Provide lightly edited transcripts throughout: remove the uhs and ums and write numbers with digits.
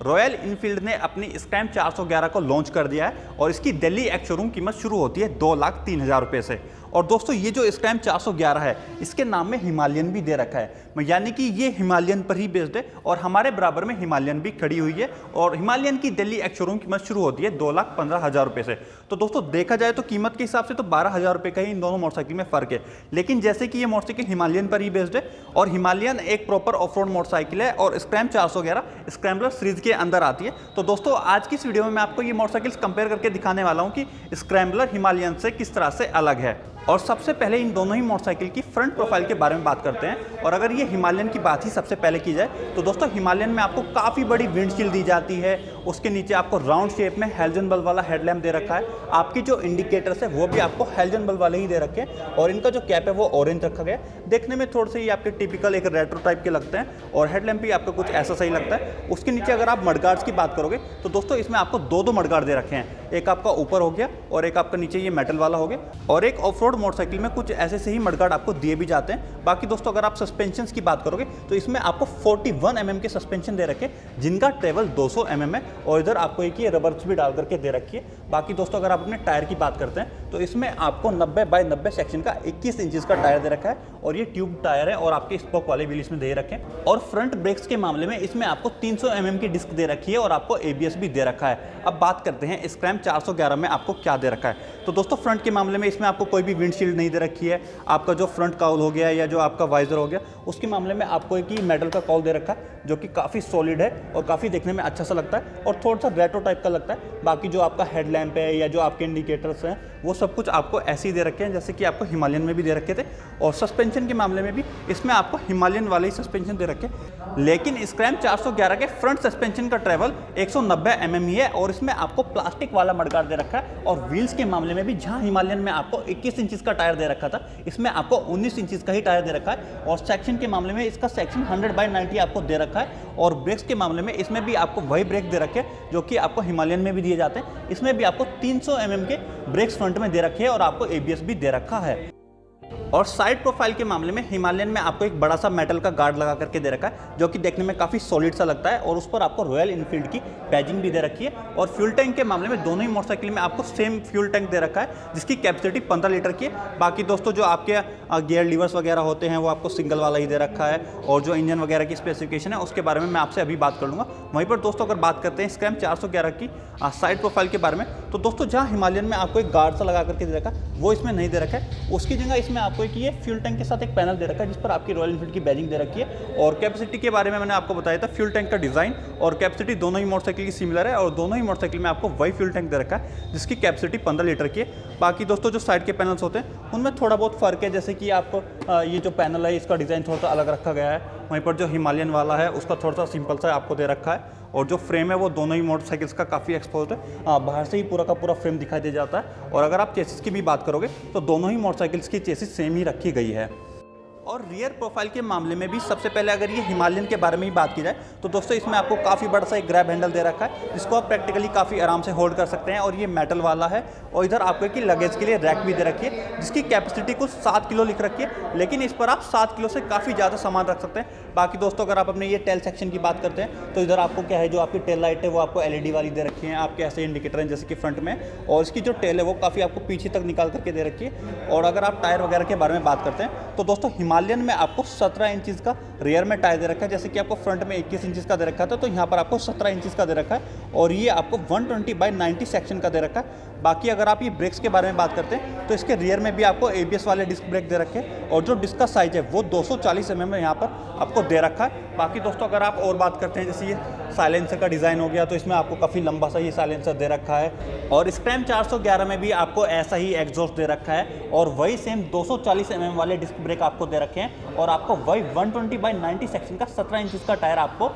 Royal Enfield ने अपनी scrum 411 को लॉन्च कर दिया है और इसकी दिल्ली एक्स शोरूम कीमत शुरू होती है 2,03,000 रुपये से। और दोस्तों ये जो स्क्रैम 411 है इसके नाम में हिमालयन भी दे रखा है, यानी कि ये हिमालयन पर ही बेस्ड है और हमारे बराबर में हिमालयन भी खड़ी हुई है। और हिमालयन की दिल्ली एक्स शोरूम कीमत शुरू होती है 2,15,000 रुपये से। तो दोस्तों देखा जाए तो कीमत के हिसाब से तो 12,000 रुपये का ही इन दोनों मोटरसाइकिल में फ़र्क है, लेकिन जैसे कि ये मोटरसाइकिल हिमालयन पर ही बेस्ड है और हिमालयन एक प्रॉपर ऑफ रोड मोटरसाइकिल है और स्क्रैम 411 स्क्रैम्बलर सीरीज के अंदर आती है। तो दोस्तों आज की इस वीडियो में मैं आपको ये मोटरसाइकिल्स कंपेयर करके दिखाने वाला हूँ कि स्क्रैम्बलर हिमालयन से किस तरह से अलग है। और सबसे पहले इन दोनों ही मोटरसाइकिल की फ्रंट प्रोफाइल के बारे में बात करते हैं। और अगर ये हिमालयन की बात ही सबसे पहले की जाए तो दोस्तों हिमालयन में आपको काफ़ी बड़ी विंडशील्ड दी जाती है, उसके नीचे आपको राउंड शेप में हेलोजन बल्ब वाला हेडलैम्प दे रखा है, आपकी जो इंडिकेटर्स है वो भी आपको हेलोजन बल्ब वाले ही दे रखे हैं और इनका जो कैप है वो ऑरेंज रखा गया है। देखने में थोड़े से ये आपके टिपिकल एक रेट्रो टाइप के लगते हैं और हेडलैम्प भी आपको कुछ ऐसा सही लगता है। उसके नीचे अगर आप मडगार्ड्स की बात करोगे तो दोस्तों इसमें आपको दो मडगार्ड दे रखे हैं, एक आपका ऊपर हो गया और एक आपका नीचे ये मेटल वाला हो गया। और एक ऑफ रोड मोटरसाइकिल में कुछ ऐसे से ही मडगार्ड आपको दिए भी जाते हैं। बाकी दोस्तों अगर आप सस्पेंशन की बात करोगे तो इसमें आपको 41 mm के सस्पेंशन दे रखे जिनका ट्रेवल 200 mm है और इधर आपको एक ये रबर्स भी डाल करके दे रखी है। बाकी दोस्तों अगर आप अपने टायर की बात करते हैं तो इसमें आपको 90x90 सेक्शन का 21 इंचेस का टायर दे रखा है और ये ट्यूब टायर है और आपके स्पोक वाले व्हील इसमें दे रखे हैं। और फ्रंट ब्रेक्स के मामले में इसमें आपको 300 mm की डिस्क दे रखी है और आपको ABS भी दे रखा है। अब बात करते हैं स्क्रैम 411 में आपको क्या दे रखा है। तो दोस्तों फ्रंट के मामले में इसमें आपको कोई भी विंडशील्ड नहीं दे रखी है। आपका जो फ्रंट काउल हो गया या जो आपका वाइजर हो गया उसके मामले में आपको एक ही मेटल का काउल दे रखा है जो कि काफ़ी सॉलिड है और काफ़ी देखने में अच्छा सा लगता है और थोड़ा सा रेट्रो टाइप का लगता है। बाकी जो आपका हेडलैम्प है या जो आपके इंडिकेटर्स हैं वो सब कुछ आपको ऐसे ही दे रखे हैं जैसे कि आपको हिमालयन में भी दे रखे थे। और सस्पेंशन के मामले में भी इसमें आपको हिमालयन वाले ही सस्पेंशन दे रखे, लेकिन स्क्रैम 411 के फ्रंट सस्पेंशन का ट्रेवल 190 mm ही है और इसमें आपको प्लास्टिक वाला मडगार्ड दे रखा है। और व्हील्स के मामले में भी जहां हिमालयन में आपको 21 इंचेस का टायर दे रखा था इसमें आपको 19 इंचेस का ही टायर दे रखा है। और सेक्शन के मामले में इसका सेक्शन 100/90 आपको दे रखा है। और ब्रेक्स के मामले में इसमें भी आपको वही ब्रेक दे रखे हैं जो कि आपको हिमालयन में भी दिए जाते हैं। इसमें भी आपको 300 mm के ब्रेक्स फ्रंट में दे रखे हैं और आपको ABS भी दे रखा है। और साइड प्रोफाइल के मामले में हिमालयन में आपको एक बड़ा सा मेटल का गार्ड लगा करके दे रखा है जो कि देखने में काफ़ी सॉलिड सा लगता है और उस पर आपको रॉयल इनफील्ड की बैजिंग भी दे रखी है। और फ्यूल टैंक के मामले में दोनों ही मोटरसाइकिल में आपको सेम फ्यूल टैंक दे रखा है जिसकी कैपेसिटी 15 लीटर की है। बाकी दोस्तों जो आपके गियर लीवर्स वगैरह होते हैं वो आपको सिंगल वाला ही दे रखा है और जो इंजन वगैरह की स्पेसिफिकेशन है उसके बारे में मैं आपसे अभी बात कर लूँगा। वहीं पर दोस्तों अगर बात करते हैं स्क्रैम 411 की साइड प्रोफाइल के बारे में तो दोस्तों जहाँ हिमालयन में आपको एक गार्ड सा लगा करके दे रखा है वो इसमें नहीं दे रखा है, उसकी जगह इसमें आपको एक ये फ्यूल टैंक के साथ एक पैनल दे रखा है जिस पर आपकी रॉयल इनफील्ड की बैजिंग दे रखी है। और कैपेसिटी के बारे में मैंने आपको बताया था, फ्यूल टैंक का डिज़ाइन और कैपेसिटी दोनों ही मोटरसाइकिल की सिमिलर है और दोनों ही मोटरसाइकिल में आपको वही फ्यूल टैंक दे रखा है जिसकी कैपेसिटी 15 लीटर की है। बाकी दोस्तों जो साइड के पैनल्स होते हैं उनमें थोड़ा बहुत फ़र्क है, जैसे कि आपको ये जो पैनल है इसका डिज़ाइन थोड़ा सा अलग रखा गया है, वहीं पर जो हिमालयन वाला है उसका थोड़ा सा सिंपल सा आपको दे रखा है। और जो फ्रेम है वो दोनों ही मोटरसाइकिल्स का काफ़ी एक्सपोज है, बाहर से ही पूरा का पूरा फ्रेम दिखाई दे जाता है। और अगर आप चेसिस की भी बात करोगे तो दोनों ही मोटरसाइकिल्स की चेसिस सेम ही रखी गई है। और रियर प्रोफाइल के मामले में भी सबसे पहले अगर ये हिमालयन के बारे में ही बात की जाए तो दोस्तों इसमें आपको काफ़ी बड़ा सा एक ग्रैब हैंडल दे रखा है जिसको आप प्रैक्टिकली काफ़ी आराम से होल्ड कर सकते हैं और ये मेटल वाला है। और इधर आपको एक लगेज के लिए रैक भी दे रखी है जिसकी कैपेसिटी कुछ 7 किलो लिख रखी है, लेकिन इस पर आप 7 किलो से काफ़ी ज़्यादा सामान रख सकते हैं। बाकी दोस्तों अगर आप अपने ये टेल सेक्शन की बात करते हैं तो इधर आपको क्या है, जो आपकी टेल लाइट है वो आपको LED वाली दे रखी है, आपके ऐसे इंडिकेटर हैं जैसे कि फ्रंट में, और इसकी जो टेल है वो काफ़ी आपको पीछे तक निकाल करके दे रखी है। और अगर आप टायर वगैरह के बारे में बात करते हैं तो दोस्तों हिमालयन में आपको 17 इंचेस का रियर में टायर दे रखा है, जैसे कि आपको फ्रंट में 21 इंचेस का दे रखा था तो यहाँ पर आपको 17 इंचेस का दे रखा है और ये आपको 120/90 सेक्शन का दे रखा है। बाकी अगर आप ये ब्रेक्स के बारे में बात करते हैं तो इसके रियर में भी आपको ABS वाले डिस्क ब्रेक दे रखे हैं और जो डिस्क का साइज है वो 240 mm में यहाँ पर आपको दे रखा है। बाकी दोस्तों अगर आप और बात करते हैं जैसे ये साइलेंसर का डिज़ाइन हो गया तो इसमें आपको काफ़ी लंबा सा ये साइलेंसर दे रखा है। और स्क्रैम 411 में भी आपको ऐसा ही एग्जॉस्ट दे रखा है और वही सेम 240 mm वाले डिस्क ब्रेक आपको दे रखे हैं और आपको वही 120/90 सेक्शन का 17 इंचेस का टायर आपको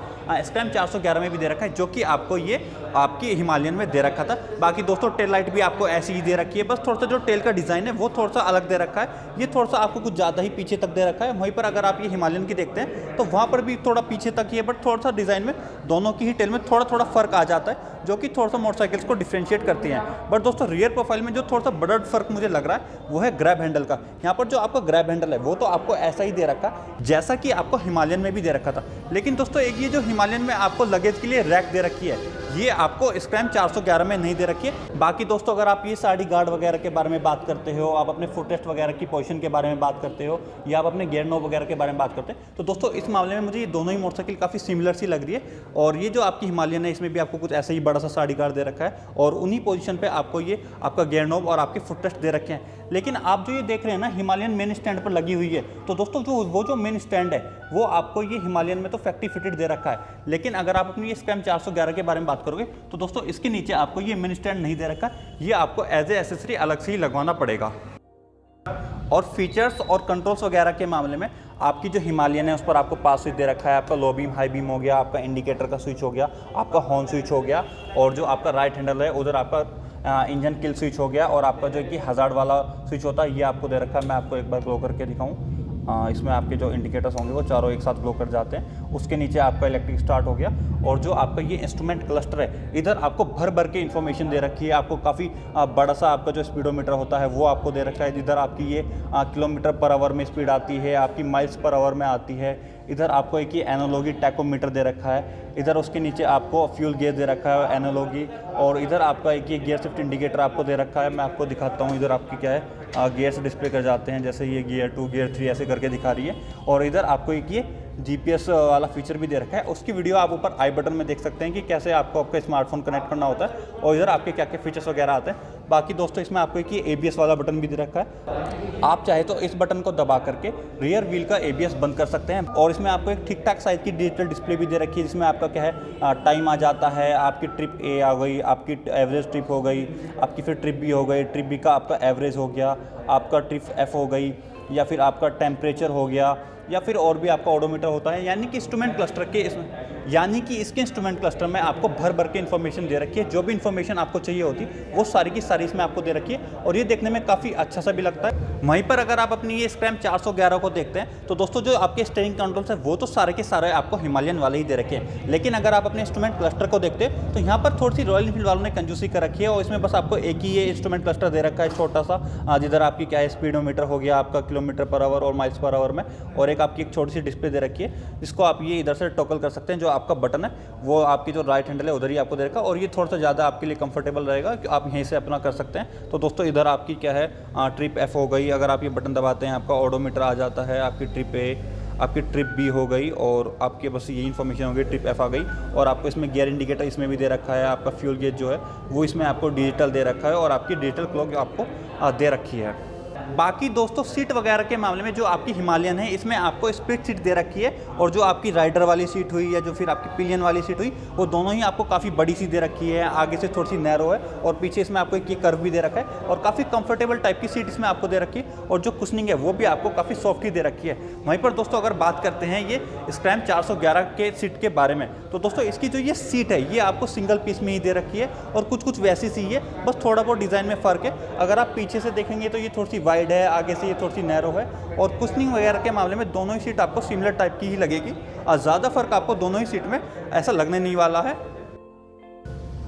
स्क्रैम 411 में भी दे रखा है जो कि आपको ये आपकी हिमालयन में दे रखा था। बाकी दोस्तों टेल लाइट भी आपको ऐसी ही दे रखी है, बस थोड़ा सा जो टेल का डिज़ाइन है वो थोड़ा सा अलग दे रखा है, ये थोड़ा सा आपको कुछ ज़्यादा ही पीछे तक दे रखा है। वहीं पर अगर आप ये हिमालयन की देखते हैं तो वहाँ पर भी थोड़ा पीछे तक ही है, बट थोड़ा सा डिज़ाइन में दोनों की ही टेल में थोड़ा थोड़ा फ़र्क आ जाता है। जो कि थोड़ा सा मोटरसाइकिल्स को डिफरेंशिएट करती हैं। बट दोस्तों रियर प्रोफाइल में जो थोड़ा सा बड़ा फ़र्क मुझे लग रहा है वो है ग्रैब हैंडल का। यहाँ पर जो आपका ग्रैब हैंडल है वो तो आपको ऐसा ही दे रखा जैसा कि आपको हिमालयन में भी दे रखा था, लेकिन दोस्तों एक ये जो हिमालयन में आपको लगेज के लिए रैक दे रखी है, ये आपको स्क्रैम 411 में नहीं दे रखी है। बाकी दोस्तों अगर आप ये साइड गार्ड वगैरह के बारे में बात करते हो, आप अपने फुट रेस्ट वगैरह की पोजीशन के बारे में बात करते हो, या आप अपने गियर नॉब वगैरह के बारे में बात करते हैं, तो दोस्तों इस मामले में मुझे ये दोनों ही मोटरसाइकिल काफ़ी सिमिलर सी लग रही है। और ये जो आपकी हिमालयन है इसमें भी आपको कुछ ऐसे ही बड़ा सा साइड गार्ड दे रखा है और उन्हीं पोजीशन पे आपको ये आपका गियर नॉब और आपके फुट रेस्ट दे रखे हैं। लेकिन आप जो ये देख रहे हैं ना हिमालयन मेन स्टैंड पर लगी हुई है, तो दोस्तों जो मेन स्टैंड है वो आपको ये हिमालयन में तो फैक्ट्री फिटेड दे रखा है, लेकिन अगर आप अपनी ये स्क्रैम 411 के बारे में बात करोगे तो दोस्तों इसके नीचे आपको ये मेन स्टैंड नहीं दे रखा, ये आपको एज ए एसेसरी अलग से ही लगवाना पड़ेगा। और फीचर्स और कंट्रोल्स वगैरह के मामले में आपकी जो हिमालयन है उस पर आपको पास स्विच दे रखा है, आपका लो बीम हाई बीम हो गया, आपका इंडिकेटर का स्विच हो गया, आपका हॉर्न स्विच हो गया, और जो आपका राइट हैंडल है उधर आपका इंजन किल स्विच हो गया, और आपका जो कि हज़ार्ड वाला स्विच होता है ये आपको दे रखा है। मैं आपको एक बार ग्लो करके दिखाऊं, इसमें आपके जो इंडिकेटर्स होंगे वो चारों एक साथ ग्लो कर जाते हैं। उसके नीचे आपका इलेक्ट्रिक स्टार्ट हो गया, और जो आपका ये इंस्ट्रूमेंट क्लस्टर है इधर आपको भर भर के इन्फॉर्मेशन दे रखी है। आपको काफ़ी बड़ा सा आपका जो स्पीडोमीटर होता है वो आपको दे रखा है। इधर आपकी ये किलोमीटर पर आवर में स्पीड आती है, आपकी माइल्स पर आवर में आती है। इधर आपको एक ये एनालॉगी टैकोमीटर दे रखा है, इधर उसके नीचे आपको फ्यूल गेज दे रखा है एनालॉगी, और इधर आपका एक ये गियर शिफ्ट इंडिकेटर आपको दे रखा है। मैं आपको दिखाता हूँ, इधर आपकी क्या है गियर्स डिस्प्ले कर जाते हैं, जैसे ये गियर 2 गियर 3 ऐसे करके दिखा रही है। और इधर आपको एक ये GPS वाला फीचर भी दे रखा है, उसकी वीडियो आप ऊपर आई बटन में देख सकते हैं कि कैसे आपको आपका स्मार्टफोन कनेक्ट करना होता है, और इधर आपके क्या क्या फीचर्स वगैरह आते हैं। बाकी दोस्तों इसमें आपको एक ये ABS वाला बटन भी दे रखा है, आप चाहे तो इस बटन को दबा करके रियर व्हील का ABS बंद कर सकते हैं। और इसमें आपको एक ठीक ठाक साइज़ की डिजिटल डिस्प्ले भी दे रखी है, जिसमें आपका क्या है टाइम आ जाता है, आपकी ट्रिप A आ गई, आपकी एवरेज ट्रिप हो गई, आपकी फिर ट्रिप B हो गई, ट्रिप B का आपका एवरेज हो गया, आपका ट्रिप F हो गई, या फिर आपका टेम्परेचर हो गया, या फिर और भी आपका ओडोमीटर होता है। यानी कि इंस्ट्रूमेंट क्लस्टर के इसके इंस्ट्रूमेंट क्लस्टर में आपको भर भर के इन्फॉर्मेशन दे रखी है। जो भी इन्फॉर्मेशन आपको चाहिए होती है वो सारी की सारी इसमें आपको दे रखी है, और ये देखने में काफ़ी अच्छा सा भी लगता है। वहीं पर अगर आप अपनी ये स्क्रैम 411 को देखते हैं तो दोस्तों जो आपके स्टीयरिंग कंट्रोल्स है वो तो सारे के सारे आपको हिमालयन वाले ही दे रखे हैं, लेकिन अगर आप अपने इंस्ट्रूमेंट क्लस्टर को देखते हैं तो यहाँ पर थोड़ी सी रॉयल एनफील्ड वालों ने कंजूसी कर रखी है, और इसमें बस आपको एक ही ये इंस्ट्रूमेंट क्लस्टर दे रखा है छोटा सा, जिधर आपकी क्या है स्पीडोमीटर हो गया, आपका किलोमीटर पर आवर और माइल्स पर आवर में, और एक आपकी एक छोटी सी डिस्प्ले दे रखी है जिसको आप ये इधर से टॉगल कर सकते हैं। जो आपका बटन है वो आपकी जो राइट हैंडल है उधर ही आपको दे रखा, और ये थोड़ा सा ज़्यादा आपके लिए कंफर्टेबल रहेगा कि आप यहीं से अपना कर सकते हैं। तो दोस्तों इधर आपकी क्या है ट्रिप F हो गई, अगर आप ये बटन दबाते हैं आपका ओडोमीटर आ जाता है, आपकी ट्रिप A, आपकी ट्रिप B हो गई, और आपके बस यही इन्फॉर्मेशन हो गई, ट्रिप F आ गई। और आपको इसमें गियर इंडिकेटर इसमें भी दे रखा है, आपका फ्यूल गेज जो है वो इसमें आपको डिजिटल दे रखा है, और आपकी डिजिटल क्लॉक आपको दे रखी है। बाकी दोस्तों सीट वगैरह के मामले में जो आपकी हिमालयन है इसमें आपको स्प्लिट सीट दे रखी है, और जो आपकी राइडर वाली सीट हुई या जो फिर आपकी पिलियन वाली सीट हुई वो दोनों ही आपको काफ़ी बड़ी सी दे रखी है, आगे से थोड़ी सी नैरो है, और पीछे इसमें आपको एक ये कर्व भी दे रखा है, और काफ़ी कंफर्टेबल टाइप की सीट इसमें आपको दे रखी है, और जो कुशनिंग है वो भी आपको काफ़ी सॉफ्ट ही दे रखी है। वहीं पर दोस्तों अगर बात करते हैं ये स्क्रैम 411 के सीट के बारे में, तो दोस्तों इसकी जो ये सीट है ये आपको सिंगल पीस में ही दे रखी है, और कुछ वैसी सी है, बस थोड़ा बहुत डिज़ाइन में फ़र्क है। अगर आप पीछे से देखेंगे तो ये थोड़ी सी वाइड है, आगे से ये थोड़ी सी नैरो है, और कुशनिंग वगैरह के मामले में दोनों ही सीट आपको सिमिलर टाइप की ही लगेगी, और ज़्यादा फर्क आपको दोनों ही सीट में ऐसा लगने नहीं वाला है।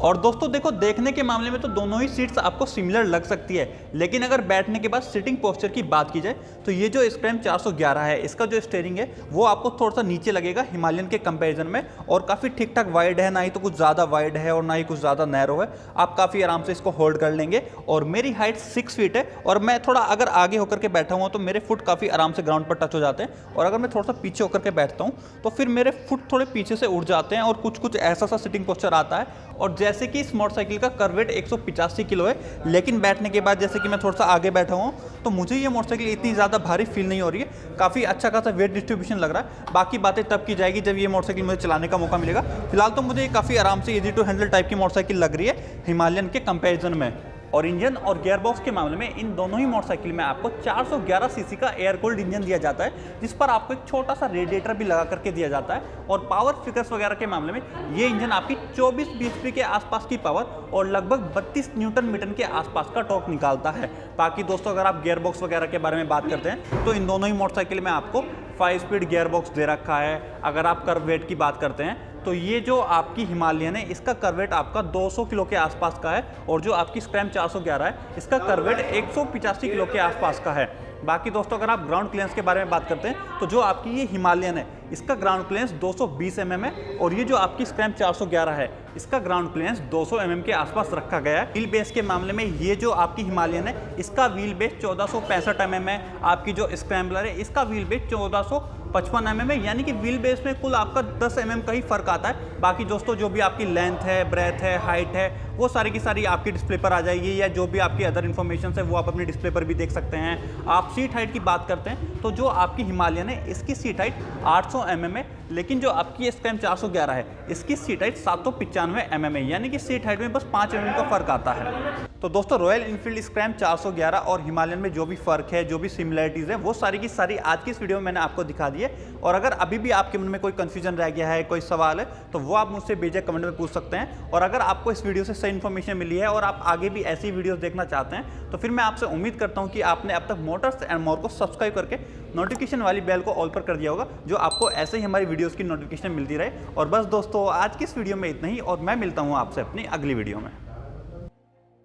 और दोस्तों देखो देखने के मामले में तो दोनों ही सीट्स आपको सिमिलर लग सकती है, लेकिन अगर बैठने के बाद सिटिंग पोस्चर की बात की जाए तो ये जो स्क्रैम 411 है इसका जो स्टीयरिंग है वो आपको थोड़ा सा नीचे लगेगा हिमालयन के कंपैरिजन में, और काफ़ी ठीक ठाक वाइड है, ना ही तो कुछ ज़्यादा वाइड है और ना ही कुछ ज़्यादा नैरो है। आप काफ़ी आराम से इसको होल्ड कर लेंगे, और मेरी हाइट 6 फीट है, और मैं थोड़ा अगर आगे होकर के बैठा हुआ तो मेरे फुट काफ़ी आराम से ग्राउंड पर टच हो जाते हैं, और अगर मैं थोड़ा सा पीछे होकर के बैठता हूँ तो फिर मेरे फुट थोड़े पीछे से उड़ जाते हैं, और कुछ ऐसा सा सिटिंग पोस्चर आता है। और जैसे कि इस मोटरसाइकिल का कर वेट 185 किलो है, लेकिन बैठने के बाद जैसे कि मैं थोड़ा सा आगे बैठा हूँ तो मुझे ये मोटरसाइकिल इतनी ज़्यादा भारी फील नहीं हो रही है, काफ़ी अच्छा खासा वेट डिस्ट्रीब्यूशन लग रहा है। बाकी बातें तब की जाएगी जब ये मोटरसाइकिल मुझे चलाने का मौका मिलेगा। फिलहाल तो मुझे काफ़ी आराम से ईजी टू हैंडल टाइप की मोटरसाइकिल लग रही है हिमालयन के कंपैरिजन में। और इंजन और गियरबॉक्स के मामले में इन दोनों ही मोटरसाइकिल में आपको 411 सीसी का एयर कूल्ड इंजन दिया जाता है, जिस पर आपको एक छोटा सा रेडिएटर भी लगा करके दिया जाता है। और पावर फिगर्स वगैरह के मामले में ये इंजन आपकी 24 bhp के आसपास की पावर और लगभग 32 न्यूटन मीटर के आसपास का टॉर्क निकालता है। बाकी दोस्तों अगर आप गियरबॉक्स वगैरह के बारे में बात करते हैं तो इन दोनों ही मोटरसाइकिल में आपको 5 स्पीड गियरबॉक्स दे रखा है। अगर आप कर्व वेट की बात करते हैं तो ये जो आपकी हिमालयन है इसका करवेट आपका 200 किलो के आसपास का है, और जो आपकी स्क्रैम 411 है इसका करवेट 185 किलो के आसपास का है। बाकी दोस्तों अगर आप ग्राउंड क्लियरेंस के बारे में बात करते हैं तो जो आपकी ये हिमालयन है इसका ग्राउंड क्लियरेंस 220 mm है, और ये जो आपकी स्क्रैम 411 है इसका ग्राउंड क्लियरेंस 200 mm के आसपास रखा गया है। व्हील बेस के मामले में ये जो आपकी हिमालयन है इसका व्हील बेस 1465 mm है। आपकी जो स्क्रैम्बलर है इसका व्हील बेस 1455 mm है, यानी कि व्हील बेस में कुल आपका 10 mm का ही फर्क आता है। बाकी दोस्तों जो भी आपकी लेंथ है, ब्रेथ है, हाइट है, वो सारी की सारी आपकी डिस्प्ले पर आ जाएगी, या जो भी आपकी अदर इन्फॉर्मेशन है वो आप अपनी डिस्प्ले पर भी देख सकते हैं। आप सीट हाइट की बात करते हैं तो जो आपकी हिमालयन है इसकी सीट हाइट 800 mm है, लेकिन जो आपकी स्क्रैम 411 है इसकी सीट हाइट 795 mm है, यानी कि सीट हाइट में बस 5 mm का फर्क आता है। तो दोस्तों रॉयल इनफील्ड स्क्रैम 411 और हिमालयन में जो भी फर्क है, जो भी सिमिलरिटीज़ है, वो सारी की सारी आज की इस वीडियो में मैंने आपको दिखा दी है। और अगर अभी भी आपके मन में कोई कंफ्यूजन रह गया है, कोई सवाल है, तो वो आप मुझसे बेझिझक कमेंट में पूछ सकते हैं। और अगर आपको इस वीडियो से सही इन्फॉर्मेशन मिली है और आप आगे भी ऐसी वीडियोस देखना चाहते हैं, तो फिर मैं आपसे उम्मीद करता हूं कि आपने अब तक मोटर्स एंड मोर को सब्सक्राइब करके नोटिफिकेशन वाली बेल को ऑल पर कर दिया होगा, जो आपको ऐसे ही हमारी वीडियोस की नोटिफिकेशन मिलती रहे। और बस दोस्तों आज की इस वीडियो में इतना ही, और मैं मिलता हूं आपसे अपनी अगली वीडियो में।